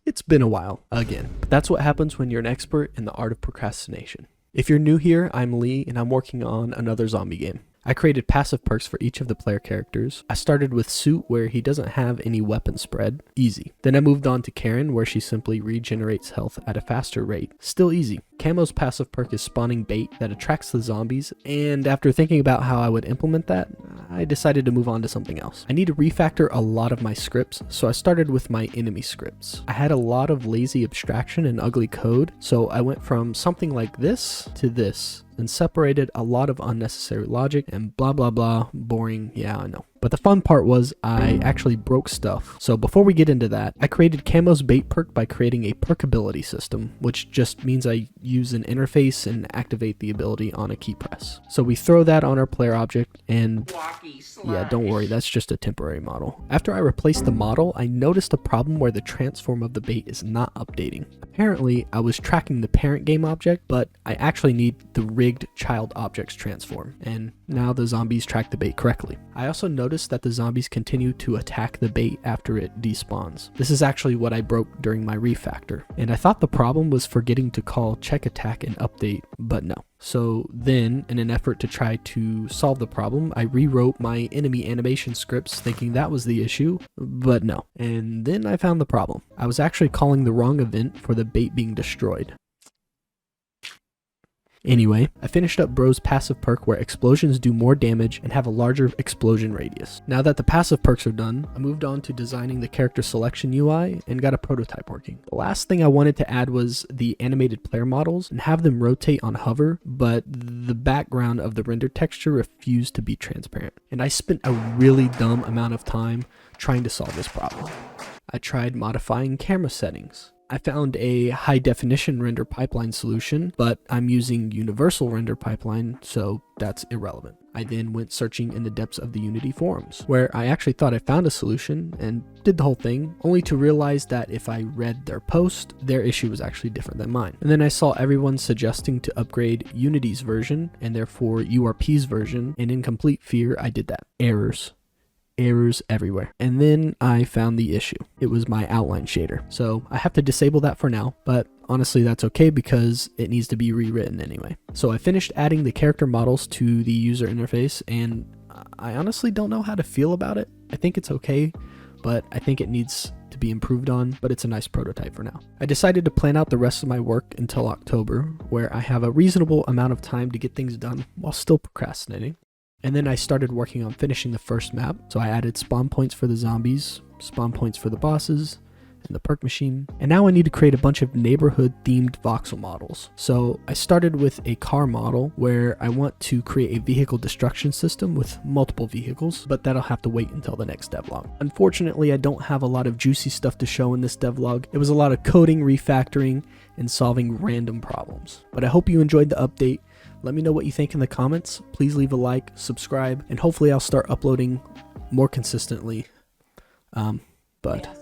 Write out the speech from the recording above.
It's been a while, again. But that's what happens when you're an expert in the art of procrastination. If you're new here, I'm Lee, and I'm working on another zombie game. I created passive perks for each of the player characters. I started with Suit, where he doesn't have any weapon spread. Easy. Then I moved on to Karen, where she simply regenerates health at a faster rate. Still easy. Camo's passive perk is spawning bait that attracts the zombies, and after thinking about how I would implement that, I decided to move on to something else. I need to refactor a lot of my scripts, so I started with my enemy scripts. I had a lot of lazy abstraction and ugly code, so I went from something like this to this, and separated a lot of unnecessary logic and blah blah blah, boring, yeah I know. But the fun part was I actually broke stuff. So before we get into that, I created Camo's bait perk by creating a perkability system, which just means I use an interface and activate the ability on a key press. So we throw that on our player object and yeah, don't worry, that's just a temporary model. After I replaced the model, I noticed a problem where the transform of the bait is not updating. Apparently, I was tracking the parent game object, but I actually need the rigged child objects transform, and now the zombies track the bait correctly. I also noticed that the zombies continue to attack the bait after it despawns. This is actually what I broke during my refactor, and I thought the problem was forgetting to call check attack and update, but no. So then, in an effort to try to solve the problem, I rewrote my enemy animation scripts thinking that was the issue, but no. And then I found the problem. I was actually calling the wrong event for the bait being destroyed. Anyway, I finished up Bro's passive perk where explosions do more damage and have a larger explosion radius. Now that the passive perks are done, I moved on to designing the character selection UI and got a prototype working. The last thing I wanted to add was the animated player models and have them rotate on hover, but the background of the render texture refused to be transparent. And I spent a really dumb amount of time trying to solve this problem. I tried modifying camera settings. I found a high definition render pipeline solution, but I'm using universal render pipeline, so that's irrelevant. I then went searching in the depths of the Unity forums, where I actually thought I found a solution and did the whole thing, only to realize that if I read their post, their issue was actually different than mine. And then I saw everyone suggesting to upgrade Unity's version, and therefore URP's version, and in complete fear, I did that. Errors everywhere. And then I found the issue. It was my outline shader. So I have to disable that for now, but honestly that's okay because it needs to be rewritten anyway. So I finished adding the character models to the user interface, and I honestly don't know how to feel about it. I think it's okay, but I think it needs to be improved on, but it's a nice prototype for now. I decided to plan out the rest of my work until October, where I have a reasonable amount of time to get things done while still procrastinating. And then I started working on finishing the first map. So I added spawn points for the zombies, spawn points for the bosses, and the perk machine. And now I need to create a bunch of neighborhood themed voxel models. So I started with a car model where I want to create a vehicle destruction system with multiple vehicles, but that'll have to wait until the next devlog. Unfortunately, I don't have a lot of juicy stuff to show in this devlog. It was a lot of coding, refactoring, and solving random problems. But I hope you enjoyed the update. Let me know what you think in the comments. Please leave a like, subscribe, and hopefully I'll start uploading more consistently. But